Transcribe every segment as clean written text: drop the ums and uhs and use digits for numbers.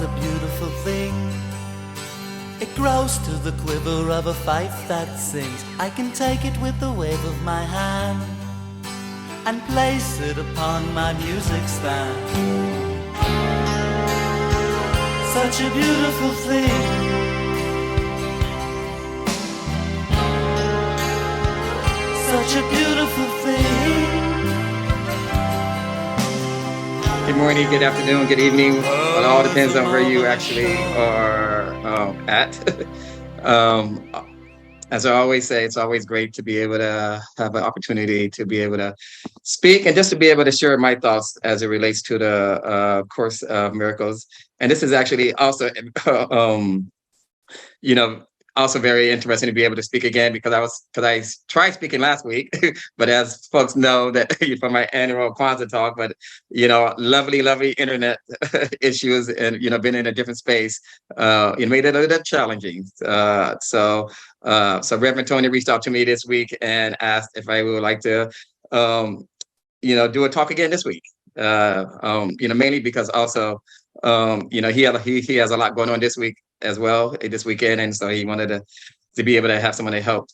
a beautiful thing. It grows to the quiver of a fife that sings. I can take it with the wave of my hand and place it upon my music stand. Such a beautiful thing. Such a beautiful thing. Good morning, good afternoon, good evening. It all depends on where you actually are at. um, as I always say, it's always great to be able to have an opportunity to be able to speak and just to be able to share my thoughts as it relates to the Course of Miracles. And this is actually also, um, you know, also very interesting to be able to speak again because I tried speaking last week, but as folks know that from my annual Kwanzaa talk, but lovely internet issues and been in a different space, it made it a little challenging. So Reverend Tony reached out to me this week and asked if I would like to, do a talk again this week. Mainly because also, he has a lot going on this week as well, this weekend, and so he wanted to be able to have someone to help,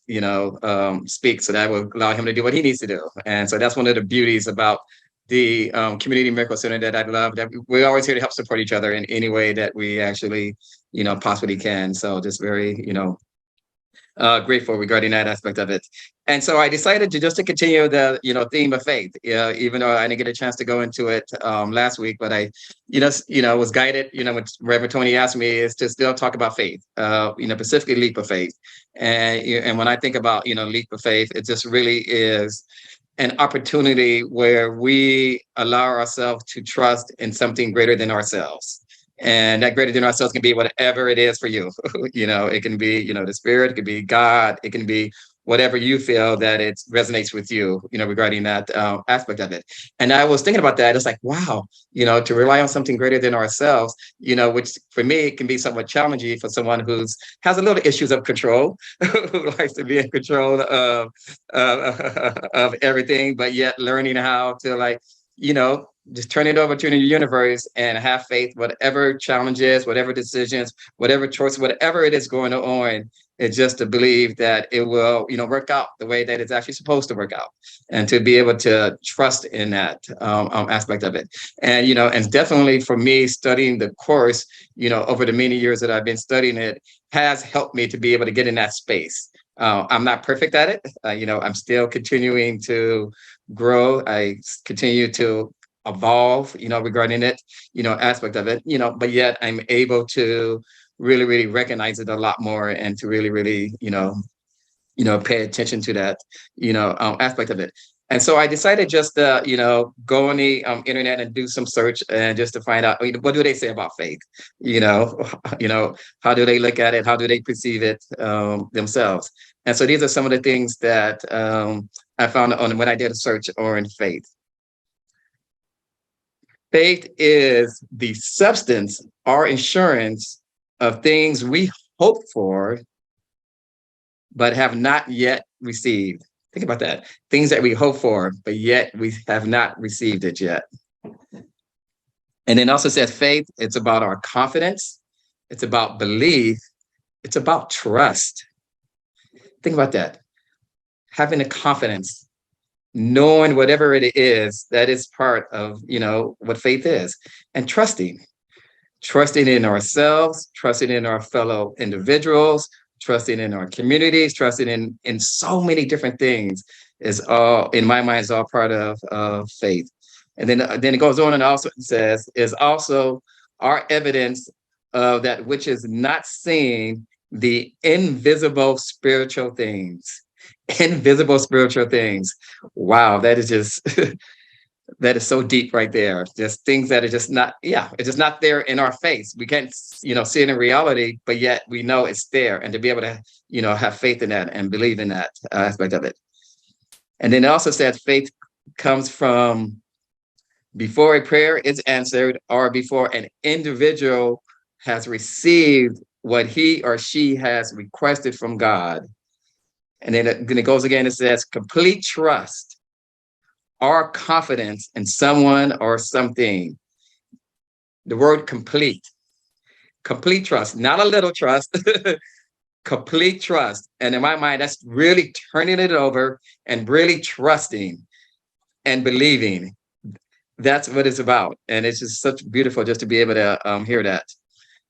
speak, so that would allow him to do what he needs to do. And so that's one of the beauties about the Community Miracle Center that I love. That we're always here to help support each other in any way that we actually, possibly can. So just very, grateful regarding that aspect of it. And so I decided to continue the theme of faith. Even though I didn't get a chance to go into it last week, but I was guided. When Reverend Tony asked me is to still talk about faith. Specifically leap of faith. And when I think about leap of faith, it just really is an opportunity where we allow ourselves to trust in something greater than ourselves. And that greater than ourselves can be whatever it is for you. It can be, the spirit, it could be God, it can be whatever you feel that it resonates with you, regarding that aspect of it. And I was thinking about that. It's like, wow, to rely on something greater than ourselves, which for me can be somewhat challenging for someone has a little issues of control, who likes to be in control of everything, but yet learning how to just turn it over to the universe and have faith, whatever challenges, whatever decisions, whatever choice, whatever it is going on, it's just to believe that it will, work out the way that it's actually supposed to work out, and to be able to trust in that aspect of it. And, and definitely for me, studying the course, over the many years that I've been studying it has helped me to be able to get in that space. I'm not perfect at it. I'm still continuing to grow. I continue to evolve, regarding it, aspect of it, but yet I'm able to really recognize it a lot more, and to really, pay attention to that, aspect of it. And so I decided just to, go on the internet and do some search, and just to find out, what do they say about faith? How do they look at it? How do they perceive it themselves? And so these are some of the things that I found on when I did a search on faith. Faith is the substance or insurance of things we hope for, but have not yet received. Think about that. Things that we hope for, but yet we have not received it yet. And then also said faith, it's about our confidence. It's about belief. It's about trust. Think about that. Having the confidence, knowing whatever it is, that is part of, what faith is. And trusting in ourselves, trusting in our fellow individuals, trusting in our communities, trusting in so many different things is all, in my mind, is all part of faith. And then it goes on and also says, is also our evidence of that which is not seen, the invisible spiritual things. Invisible spiritual things. Wow, that is just that is so deep right there. Just things that are just not, it's just not there in our face. We can't, see it in reality, but yet we know it's there. And to be able to, have faith in that and believe in that aspect of it. And then it also said faith comes from before a prayer is answered, or before an individual has received what he or she has requested from God. And then it goes again, it says complete trust or confidence in someone or something. The word complete. Complete trust, not a little trust, complete trust. And in my mind, that's really turning it over and really trusting and believing. That's what it's about. And it's just such beautiful just to be able to hear that.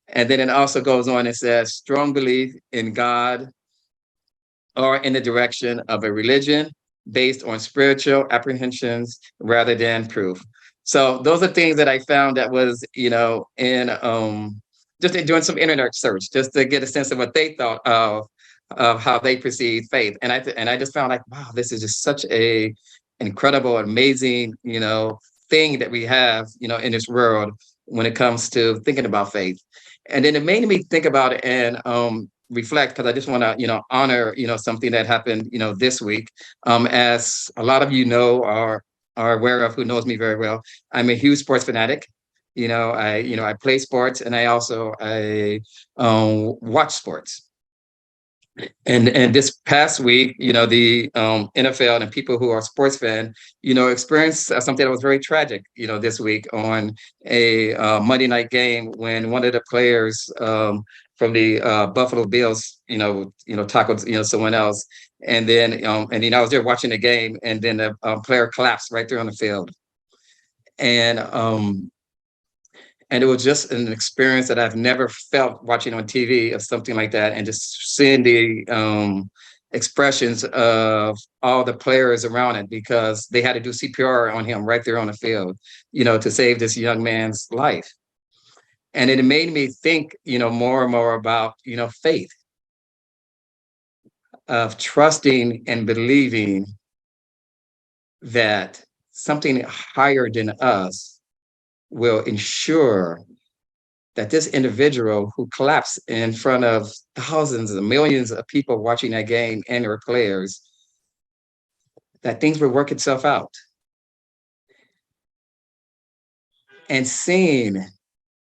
And then it also goes on and says, strong belief in God or in the direction of a religion based on spiritual apprehensions rather than proof. So those are things that I found that was, in just in doing some internet search, just to get a sense of what they thought of how they perceive faith. And I just found like, wow, this is just such a incredible, amazing, thing that we have, in this world when it comes to thinking about faith. And then it made me think about it and reflect, because I just want to, honor, something that happened, this week. As a lot of are aware of, who knows me very well, I'm a huge sports fanatic. I play sports, and I watch sports. And this past week, the NFL and people who are sports fan, experienced something that was very tragic, this week on a Monday night game when one of the players from the Buffalo Bills, tackled, someone else, and then I was there watching the game, and then the player collapsed right there on the field, and and it was just an experience that I've never felt watching on TV of something like that, and just seeing the expressions of all the players around it, because they had to do CPR on him right there on the field, to save this young man's life. And it made me think, more and more about, faith, of trusting and believing that something higher than us will ensure that this individual who collapsed in front of thousands and millions of people watching that game and their players, that things will work itself out. And seeing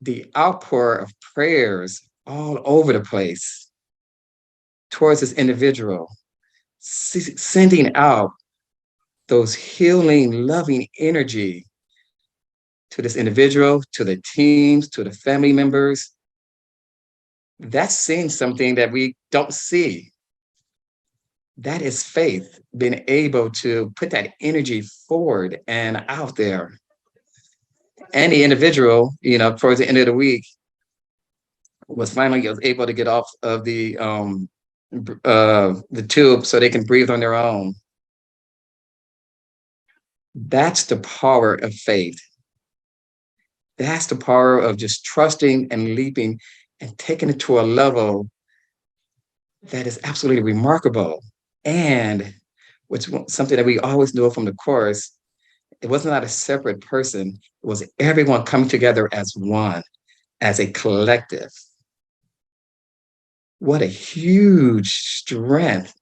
the outpour of prayers all over the place towards this individual, sending out those healing, loving energy to this individual, to the teams, to the family members, that's seeing something that we don't see. That is faith, being able to put that energy forward and out there. And the individual, towards the end of the week, was able to get off of the tube so they can breathe on their own. That's the power of faith. That's the power of just trusting and leaping and taking it to a level that is absolutely remarkable. And which something that we always know from the course, it was not a separate person. It was everyone coming together as one, as a collective. What a huge strength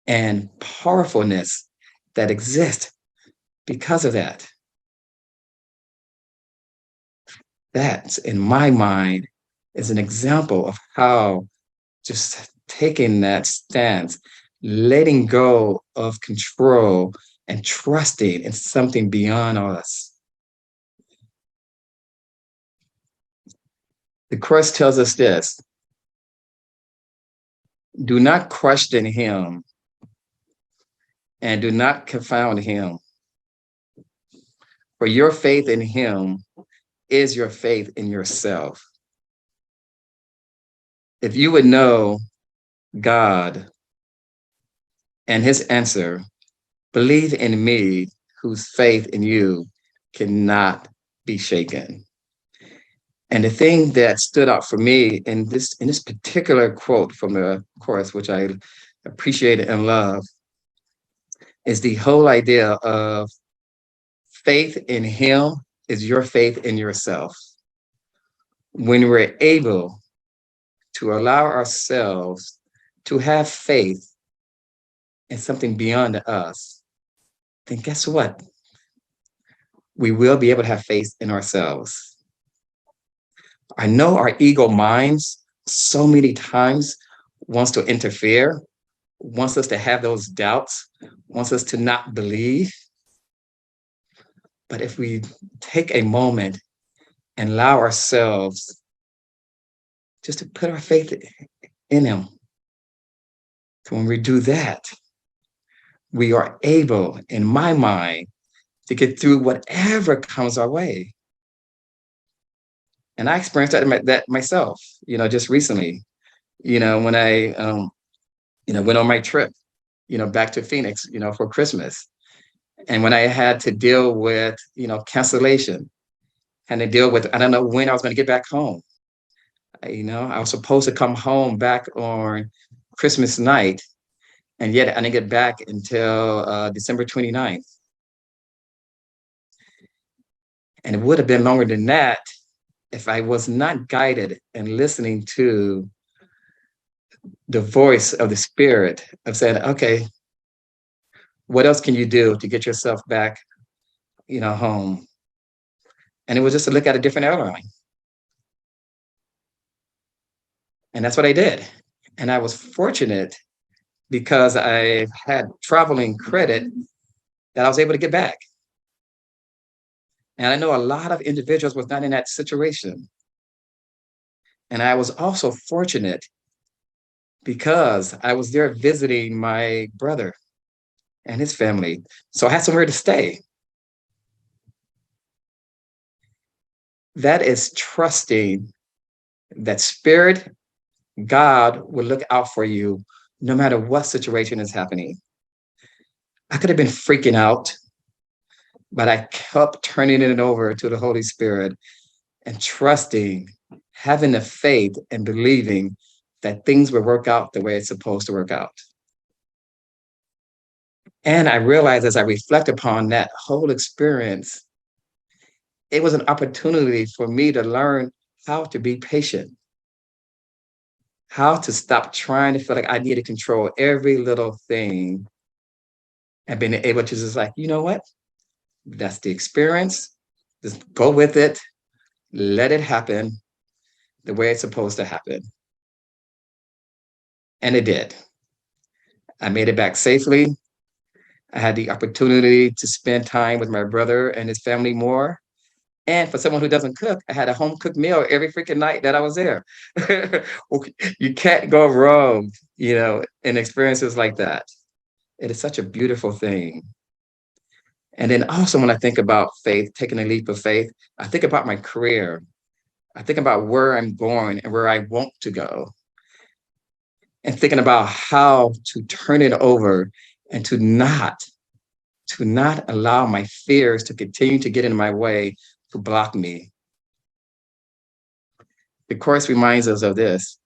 and powerfulness that exists because of that. That, in my mind, is an example of how just taking that stance, letting go of control and trusting in something beyond us. The Course tells us this: do not question him and do not confound him, for your faith in him is your faith in yourself. If you would know God and his answer, believe in me, whose faith in you cannot be shaken. And the thing that stood out for me in this particular quote from the Course, which I appreciate and love, is the whole idea of faith in him is your faith in yourself. When we're able to allow ourselves to have faith in something beyond us, then guess what? We will be able to have faith in ourselves. I know our ego minds so many times wants to interfere, wants us to have those doubts, wants us to not believe. But if we take a moment and allow ourselves just to put our faith in him. So when we do that, we are able, in my mind, to get through whatever comes our way. And I experienced that myself, just recently, when I, went on my trip, back to Phoenix, for Christmas. And when I had to deal with, cancellation and to deal with, I don't know when I was going to get back home. I was supposed to come home back on Christmas night, and yet I didn't get back until December 29th. And it would have been longer than that if I was not guided and listening to the voice of the Spirit of saying, okay, what else can you do to get yourself back, home? And it was just to look at a different airline. And that's what I did. And I was fortunate because I had traveling credit that I was able to get back. And I know a lot of individuals was not in that situation. And I was also fortunate because I was there visiting my brother and his family. So I had somewhere to stay. That is trusting that Spirit, God will look out for you no matter what situation is happening. I could have been freaking out, but I kept turning it over to the Holy Spirit and trusting, having the faith and believing that things will work out the way it's supposed to work out. And I realized as I reflect upon that whole experience, it was an opportunity for me to learn how to be patient, how to stop trying to feel like I need to control every little thing and being able to just like, you know what? That's the experience. Just go with it. Let it happen the way it's supposed to happen. And it did. I made it back safely. I had the opportunity to spend time with my brother and his family more. And for someone who doesn't cook, I had a home cooked meal every freaking night that I was there. You can't go wrong, in experiences like that. It is such a beautiful thing. And then also when I think about faith, taking a leap of faith, I think about my career. I think about where I'm going and where I want to go. And thinking about how to turn it over and to not allow my fears to continue to get in my way to block me. The course reminds us of this.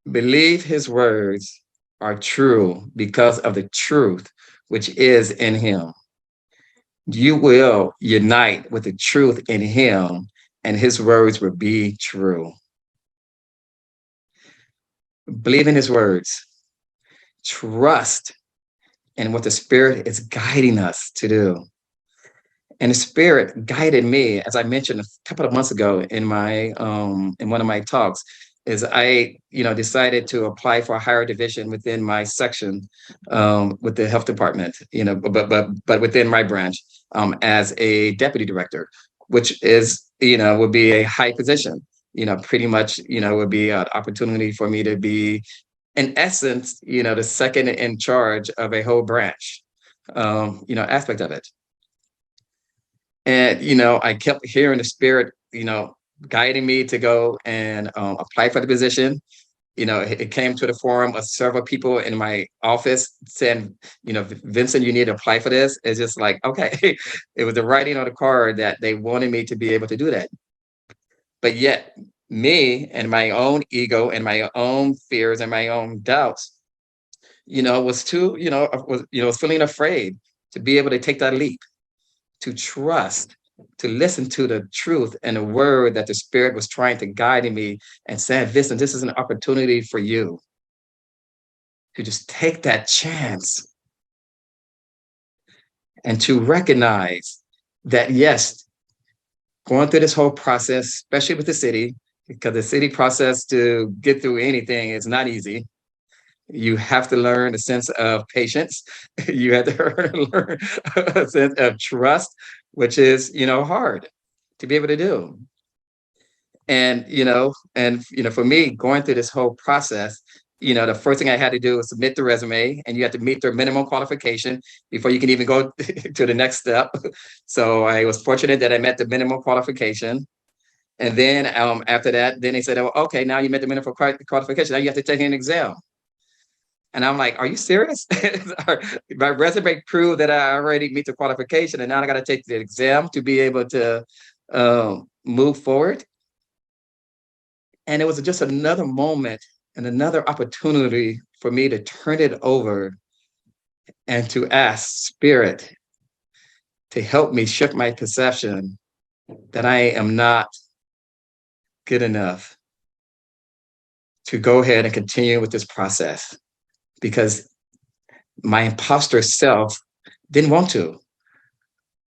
Believe his words are true because of the truth which is in him. You will unite with the truth in him, and his words will be true. Believe in his words. Trust in what the Spirit is guiding us to do. And the Spirit guided me, as I mentioned a couple of months ago in one of my talks, is I decided to apply for a higher division within my section with the health department, but within my branch as a deputy director, which is would be a high position. Pretty much would be an opportunity for me to be, in essence, the second in charge of a whole branch, aspect of it. And, I kept hearing the Spirit, guiding me to go and apply for the position. It came to the forum of several people in my office saying, Vincent, you need to apply for this. It's just like, okay, it was the writing on the card that they wanted me to be able to do that. But yet me and my own ego and my own fears and my own doubts, was was feeling afraid to be able to take that leap, to trust, to listen to the truth and the word that the Spirit was trying to guide me and said, listen, this is an opportunity for you to just take that chance and to recognize that, yes, going through this whole process, especially with the city, because the city process to get through anything is not easy. You have to learn a sense of patience. You have to learn a sense of trust, which is, hard to be able to do. And, for me, going through this whole process, the first thing I had to do was submit the resume, and you have to meet their minimum qualification before you can even go to the next step. So I was fortunate that I met the minimum qualification. And then after that, then they said, oh, okay, now you met the minimum qualification. Now you have to take an exam. And I'm like, are you serious? My resume proved that I already meet the qualification, and now I got to take the exam to be able to move forward. And it was just another moment and another opportunity for me to turn it over and to ask Spirit to help me shift my perception that I am not good enough to go ahead and continue with this process, because my imposter self didn't want to.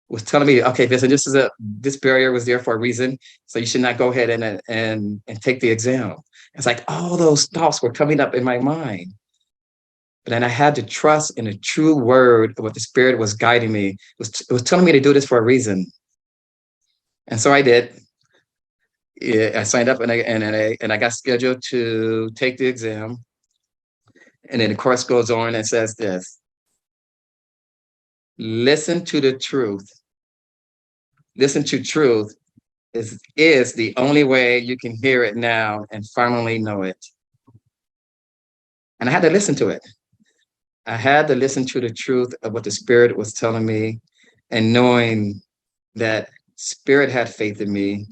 Was telling me, okay, Vincent, this barrier was there for a reason, so you should not go ahead and take the exam. It's like all those thoughts were coming up in my mind. But then I had to trust in a true word of what the Spirit was guiding me. It was telling me to do this for a reason. And so I did. Yeah, I signed up, and I got scheduled to take the exam. And then the course goes on and says this: listen to the truth. Listen to truth is the only way you can hear it now and finally know it. And I had to listen to it. I had to listen to the truth of what the Spirit was telling me, and knowing that Spirit had faith in me,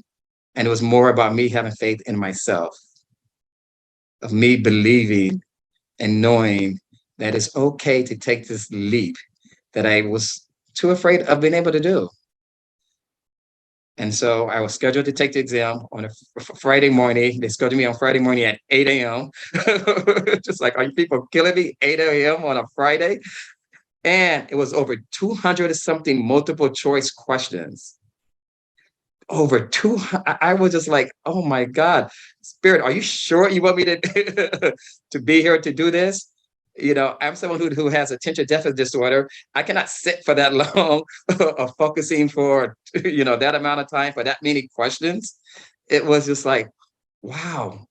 and it was more about me having faith in myself, of me believing and knowing that it's okay to take this leap that I was too afraid of being able to do. And so I was scheduled to take the exam on a Friday morning. They scheduled me on Friday morning at 8 a.m. Just like, are you people killing me? 8 a.m. on a Friday? And it was over 200 something multiple choice questions. Over 200. I was just like, oh my God, Spirit, are you sure you want me to, to be here to do this? I'm someone who has attention deficit disorder. I cannot sit for that long of focusing for, that amount of time for that many questions. It was just like, wow,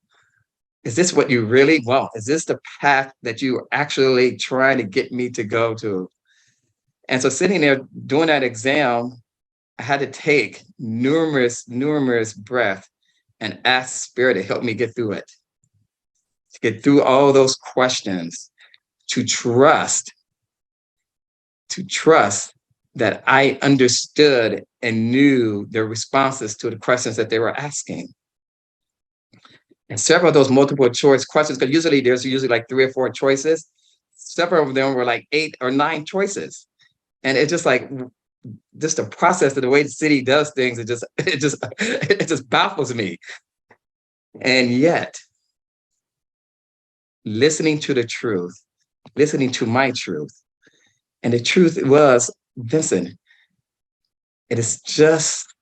is this what you really want? Is this the path that you are actually trying to get me to go to? And so sitting there doing that exam, I had to take numerous breaths and ask Spirit to help me get through it, to get through all those questions, to trust that I understood and knew the responses to the questions that they were asking. And several of those multiple choice questions, because there's usually like 3 or 4 choices. Several of them were like 8 or 9 choices. And it's just like, just the process of the way the city does things, it just baffles me. And yet, listening to the truth, listening to my truth, and the truth was, Vincent, it is just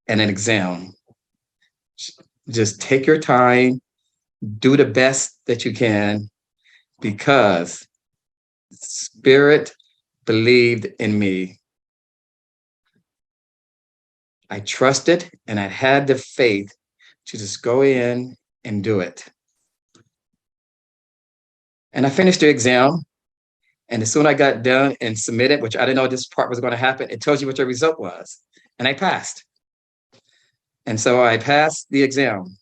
an exam. Just take your time, do the best that you can, because Spirit believed in me. I trusted, and I had the faith to just go in and do it. And I finished the exam. And as soon as I got done and submitted, which I didn't know this part was going to happen, it tells you what your result was. And I passed. And so I passed the exam.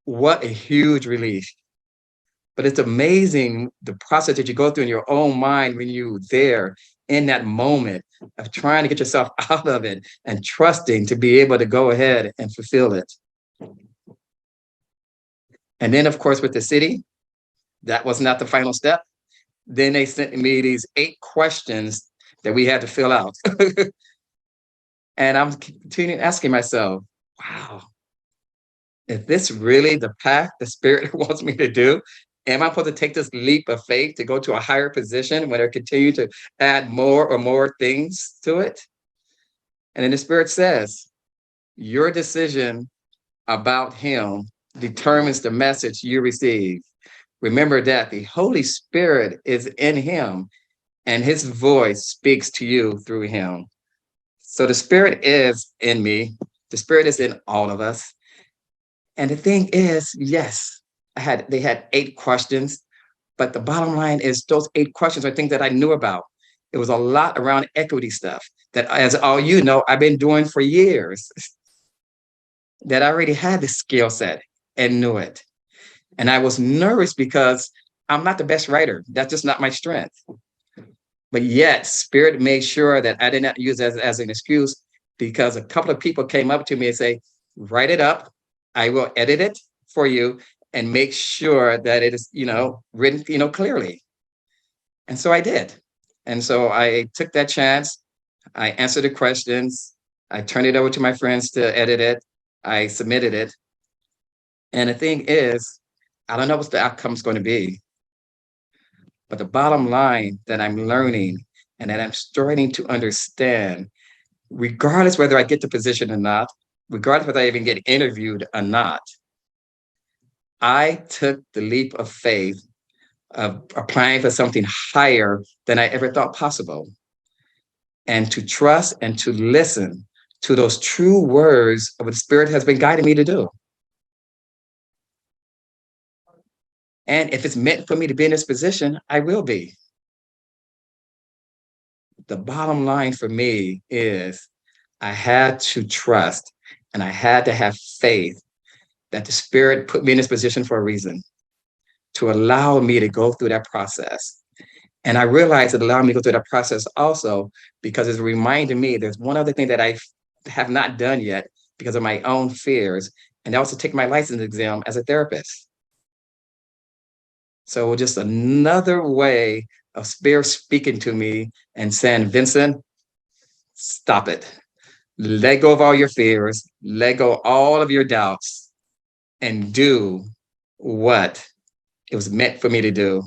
What a huge relief. But it's amazing the process that you go through in your own mind when you're there in that moment of trying to get yourself out of it and trusting to be able to go ahead and fulfill it. And then, of course, with the city, that was not the final step. Then they sent me these 8 questions that we had to fill out. And I'm continuing asking myself, wow, is this really the path the Spirit wants me to do? Am I supposed to take this leap of faith to go to a higher position when I continue to add more and more things to it? And then the Spirit says, your decision about Him determines the message you receive. Remember that the Holy Spirit is in Him, and His voice speaks to you through Him. So the Spirit is in me. The Spirit is in all of us. And the thing is, yes, they had 8 questions, but the bottom line is those 8 questions are things that I knew about. It was a lot around equity stuff that, as all you know, I've been doing for years, that I already had the skill set and knew it. And I was nervous because I'm not the best writer. That's just not my strength. But yet, Spirit made sure that I did not use it as an excuse, because a couple of people came up to me and say, write it up. I will edit it for you and make sure that it is, written, clearly. And so I did. And so I took that chance. I answered the questions. I turned it over to my friends to edit it. I submitted it. And the thing is, I don't know what the outcome is going to be. But the bottom line that I'm learning and that I'm starting to understand, regardless whether I get the position or not, regardless whether I even get interviewed or not, I took the leap of faith of applying for something higher than I ever thought possible. And to trust and to listen to those true words of what the Spirit has been guiding me to do. And if it's meant for me to be in this position, I will be. The bottom line for me is I had to trust and I had to have faith that the Spirit put me in this position for a reason, to allow me to go through that process. And I realized it allowed me to go through that process also because it's reminding me there's one other thing that I have not done yet because of my own fears, and also take my license exam as a therapist. So just another way of Spirit speaking to me and saying, Vincent, stop it. Let go of all your fears, let go of all of your doubts, and do what it was meant for me to do.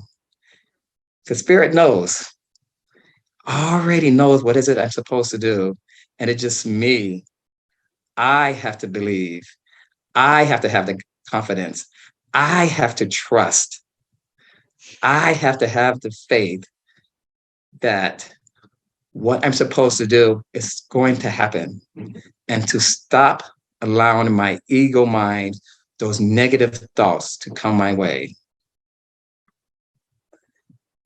The Spirit knows, already knows what is it I'm supposed to do. And it's just me. I have to believe. I have to have the confidence. I have to trust. I have to have the faith that what I'm supposed to do is going to happen, and to stop allowing my ego mind, those negative thoughts, to come my way.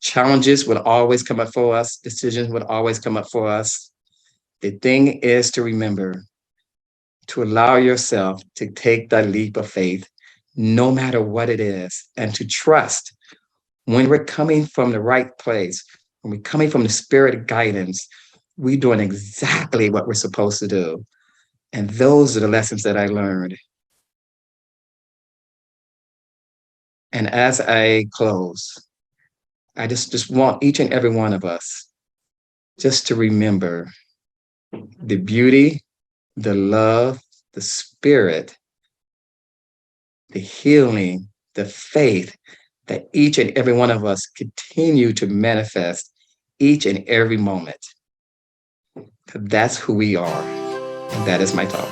Challenges would always come up for us. Decisions would always come up for us. The thing is to remember to allow yourself to take that leap of faith, no matter what it is, and to trust when we're coming from the right place, when we're coming from the Spirit guidance, we're doing exactly what we're supposed to do. And those are the lessons that I learned. And as I close, I just want each and every one of us just to remember the beauty, the love, the Spirit, the healing, the faith that each and every one of us continue to manifest each and every moment. That's who we are. And that is my talk.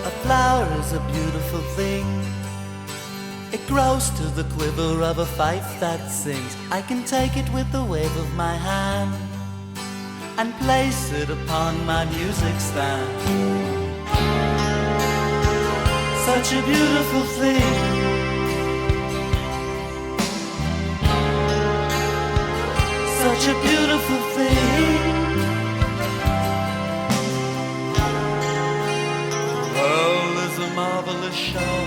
A flower is a beautiful thing. It grows to the quiver of a fife that sings. I can take it with the wave of my hand and place it upon my music stand. Such a beautiful thing. Such a beautiful thing. The world is a marvelous show.